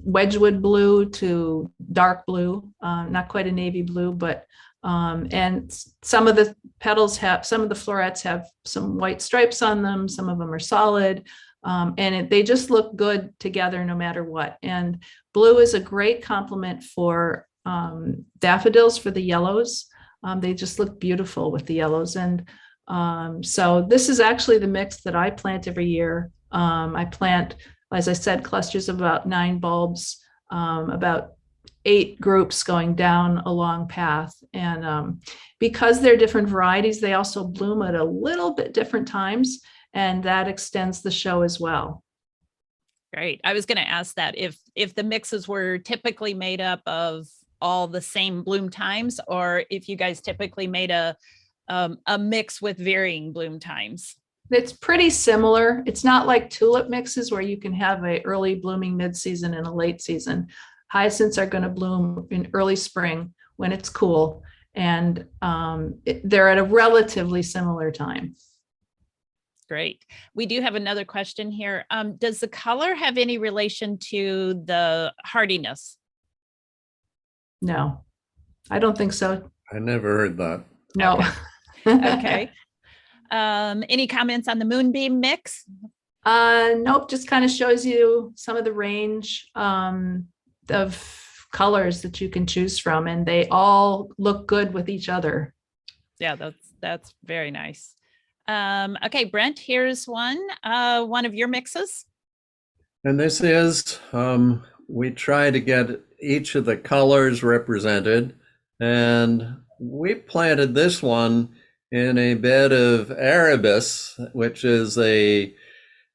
Wedgwood blue to dark blue, not quite a navy blue, but and some of the florets have some white stripes on them. Some of them are solid, and they just look good together no matter what. And blue is a great complement for daffodils, for the yellows. They just look beautiful with the yellows. And so this is actually the mix that I plant every year. I plant, as I said, clusters of about 9 bulbs, about 8 groups going down a long path. And because they're different varieties, they also bloom at a little bit different times, and that extends the show as well. Great. I was going to ask that if the mixes were typically made up of all the same bloom times, or if you guys typically made a mix with varying bloom times. It's pretty similar. It's not like tulip mixes where you can have a early blooming mid-season and a late season. Hyacinths are going to bloom in early spring when it's cool, and they're at a relatively similar time. Great. We do have another question here. Does the color have any relation to the hardiness? No, I don't think so. I never heard that. No. Okay. Any comments on the moonbeam mix? Nope, just kind of shows you some of the range of colors that you can choose from, and they all look good with each other. Yeah, that's very nice. Okay, Brent, here's one of your mixes. And this is, we try to get each of the colors represented. And we planted this one in a bed of Arabis, which is a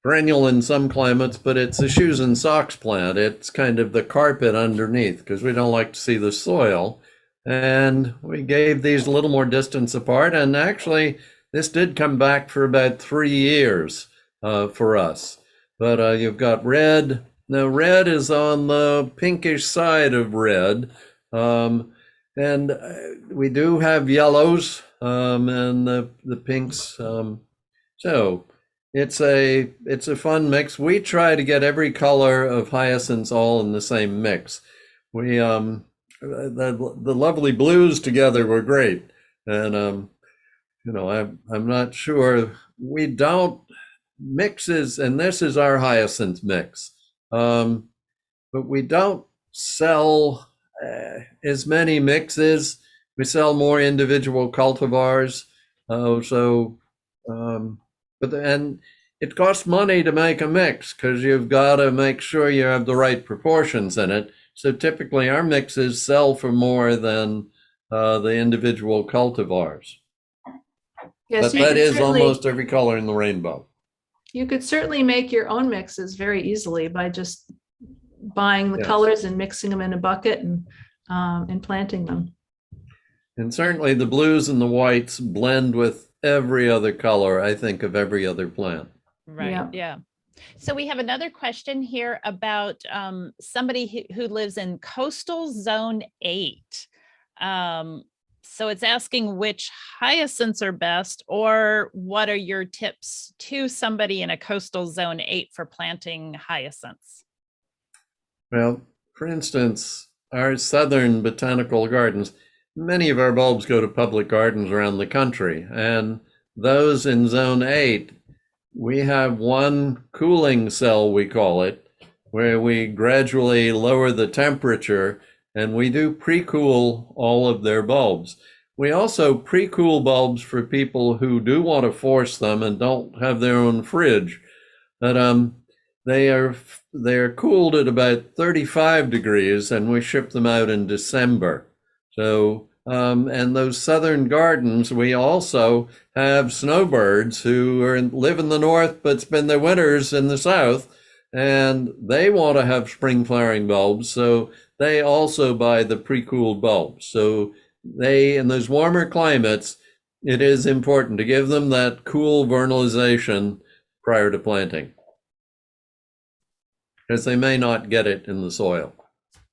perennial in some climates, but it's a shoes and socks plant. It's kind of the carpet underneath because we don't like to see the soil. And we gave these a little more distance apart. And actually, this did come back for about 3 years for us. But you've got red. Now, red is on the pinkish side of red. And we do have yellows and the pinks. So it's a fun mix. We try to get every color of hyacinths all in the same mix. We the lovely blues together were great, and I'm not sure, we don't mixes, and this is our hyacinth mix, but we don't sell as many mixes. We sell more individual cultivars. And it costs money to make a mix because you've got to make sure you have the right proportions in it. So typically our mixes sell for more than the individual cultivars. Yes, but that is almost every color in the rainbow. You could certainly make your own mixes very easily by just buying the colors and mixing them in a bucket and planting them. And certainly the blues and the whites blend with every other color, I think, of every other plant. Right. Yeah. So we have another question here about somebody who lives in coastal zone 8. So it's asking which hyacinths are best, or what are your tips to somebody in a coastal zone 8 for planting hyacinths? Well, for instance, our southern botanical gardens, many of our bulbs go to public gardens around the country, and those in zone 8, we have one cooling cell, we call it, where we gradually lower the temperature, and we do pre-cool all of their bulbs. We also pre-cool bulbs for people who do want to force them and don't have their own fridge. But they are cooled at about 35 degrees, and we ship them out in December. So and those southern gardens, we also have snowbirds who live in the north but spend their winters in the south, and they want to have spring flowering bulbs, so they also buy the pre-cooled bulbs. So they, in those warmer climates, it is important to give them that cool vernalization prior to planting, because they may not get it in the soil.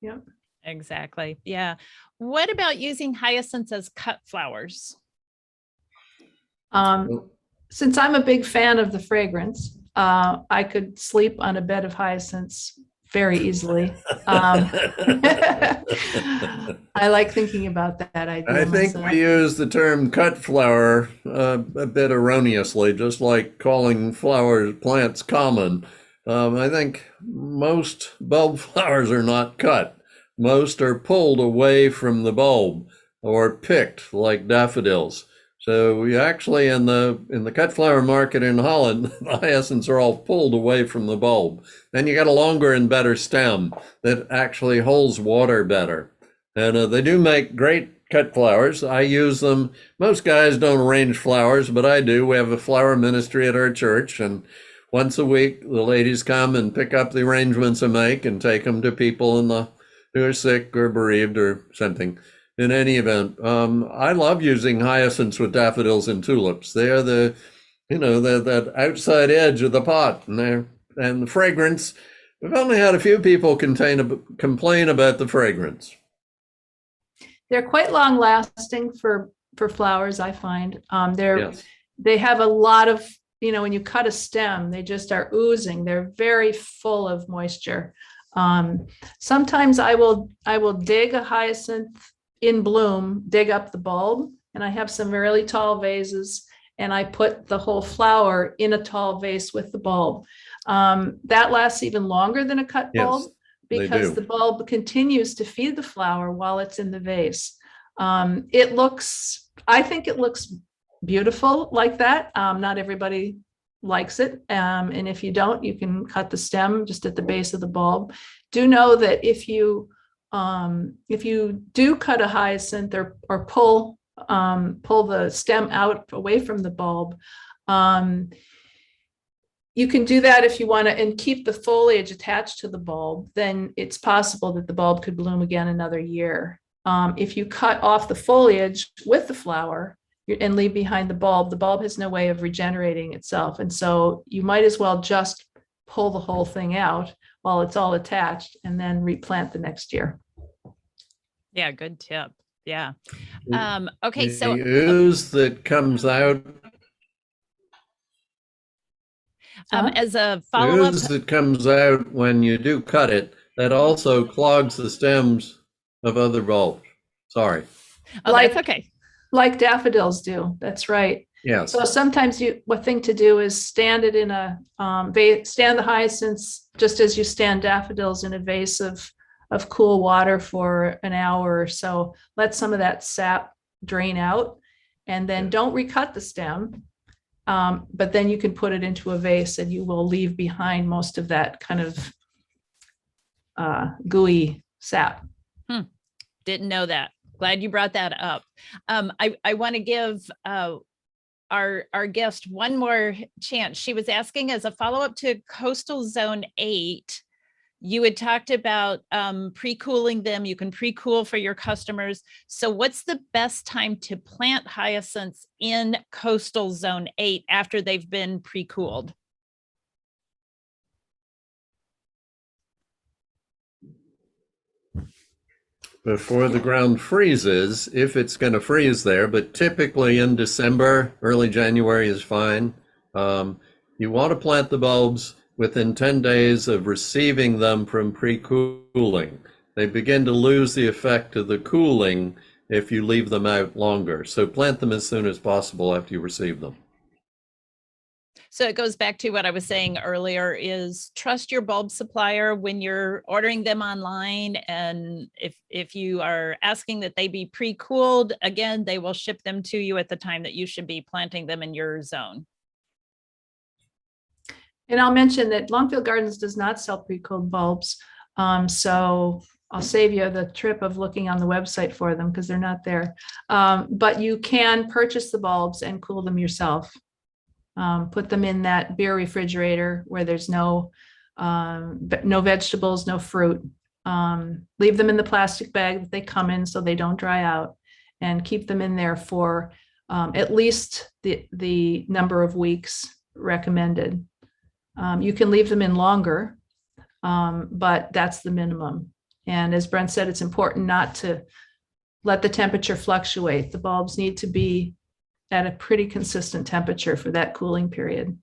Yep. Exactly. Yeah. What about using hyacinths as cut flowers? Since I'm a big fan of the fragrance, I could sleep on a bed of hyacinths very easily. I like thinking about that idea. I think myself. we use the term cut flower a bit erroneously, just like calling plants common. I think most bulb flowers are not cut. Most are pulled away from the bulb or picked, like daffodils. So we actually, in the cut flower market in Holland, the hyacinths are all pulled away from the bulb. Then you got a longer and better stem that actually holds water better. And they do make great cut flowers. I use them. Most guys don't arrange flowers, but I do. We have a flower ministry at our church, and once a week the ladies come and pick up the arrangements I make and take them to people who are sick or bereaved or something. In any event, I love using hyacinths with daffodils and tulips. They're that outside edge of the pot, and the fragrance. We've only had a few people complain about the fragrance. They're quite long lasting for flowers, I find. Yes. They have a lot of, when you cut a stem, they just are oozing. They're very full of moisture. Sometimes I will dig a hyacinth in bloom, dig up the bulb, and I have some really tall vases, and I put the whole flower in a tall vase with the bulb. That lasts even longer than a cut bulb. Yes, Because the bulb continues to feed the flower while it's in the vase. I think it looks beautiful like that. Not everybody likes it. And if you don't, you can cut the stem just at the base of the bulb. Do know that if you do cut a hyacinth or pull the stem out away from the bulb, you can do that if you want to and keep the foliage attached to the bulb, then it's possible that the bulb could bloom again another year. If you cut off the foliage with the flower and leave behind the bulb has no way of regenerating itself. And so you might as well just pull the whole thing out while it's all attached and then replant the next year. Yeah, good tip. Yeah. Okay, so the ooze that comes out. As a follow-up, ooze that comes out when you do cut it, that also clogs the stems of other bulbs. Sorry. Oh, that's okay. Like daffodils do. That's right. Yeah. So sometimes one thing to do is stand it in a stand the hyacinths just as you stand daffodils in a vase of cool water for an hour or so. Let some of that sap drain out, and then don't recut the stem. But then you can put it into a vase and you will leave behind most of that kind of gooey sap. Didn't know that. Glad you brought that up. I want to give our guest one more chance. She was asking, as a follow-up to Coastal Zone 8, you had talked about pre-cooling them. You can pre-cool for your customers. So what's the best time to plant hyacinths in Coastal Zone 8 after they've been pre-cooled? Before the ground freezes, if it's going to freeze there, but typically in December, early January is fine. You want to plant the bulbs within 10 days of receiving them from pre-cooling. They begin to lose the effect of the cooling if you leave them out longer. So plant them as soon as possible after you receive them. So it goes back to what I was saying earlier, is trust your bulb supplier when you're ordering them online. And if you are asking that they be pre-cooled, again, they will ship them to you at the time that you should be planting them in your zone. And I'll mention that Longfield Gardens does not sell pre-cooled bulbs. So I'll save you the trip of looking on the website for them because they're not there. But you can purchase the bulbs and cool them yourself. Put them in that beer refrigerator where there's no vegetables, no fruit. Leave them in the plastic bag that they come in so they don't dry out, and keep them in there for at least the number of weeks recommended. You can leave them in longer, but that's the minimum. And as Brent said, it's important not to let the temperature fluctuate. The bulbs need to be at a pretty consistent temperature for that cooling period.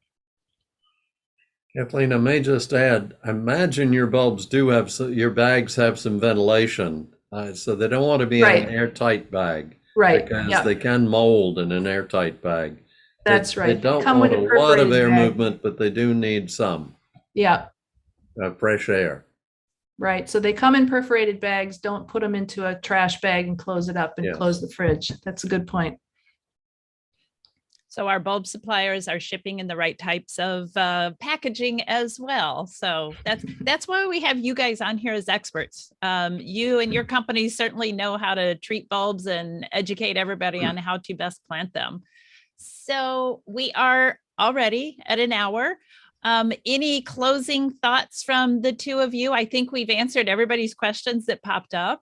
Kathleen, I may just add, I imagine your bulbs do have, your bags have some ventilation. So they don't want to be in an airtight bag. Right. Because they can mold in an airtight bag. That's right. They don't want a lot of air movement, but they do need some. Yeah. Fresh air. Right. So they come in perforated bags. Don't put them into a trash bag and close it up and close the fridge. That's a good point. So our bulb suppliers are shipping in the right types of packaging as well. So that's why we have you guys on here as experts. You and your company certainly know how to treat bulbs and educate everybody on how to best plant them. So we are already at an hour. Any closing thoughts from the two of you? I think we've answered everybody's questions that popped up.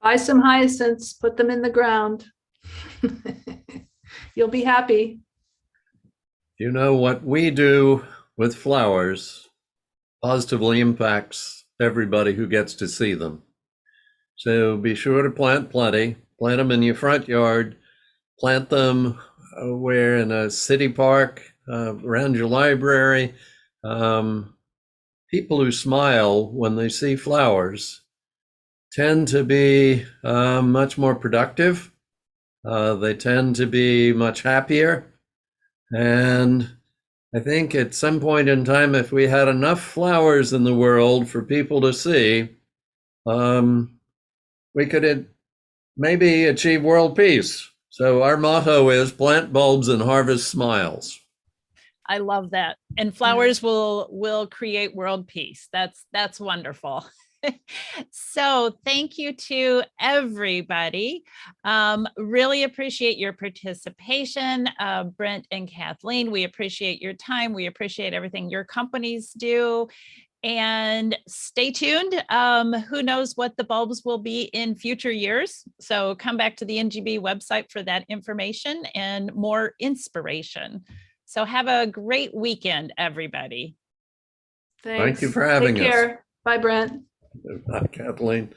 Buy some hyacinths, put them in the ground. You'll be happy. You know, what we do with flowers positively impacts everybody who gets to see them. So be sure to plant plenty. Plant them in your front yard. Plant them where in a city park, around your library. People who smile when they see flowers tend to be much more productive. They tend to be much happier. And I think at some point in time, if we had enough flowers in the world for people to see, we could maybe achieve world peace. So our motto is plant bulbs and harvest smiles. I love that. And flowers will create world peace. That's wonderful. So thank you to everybody. Really appreciate your participation, Brent and Kathleen. We appreciate your time. We appreciate everything your companies do. And stay tuned. Who knows what the bulbs will be in future years? So come back to the NGB website for that information and more inspiration. So have a great weekend, everybody. Thanks. Thank you for having Take us. care. Bye, Brent. Kathleen.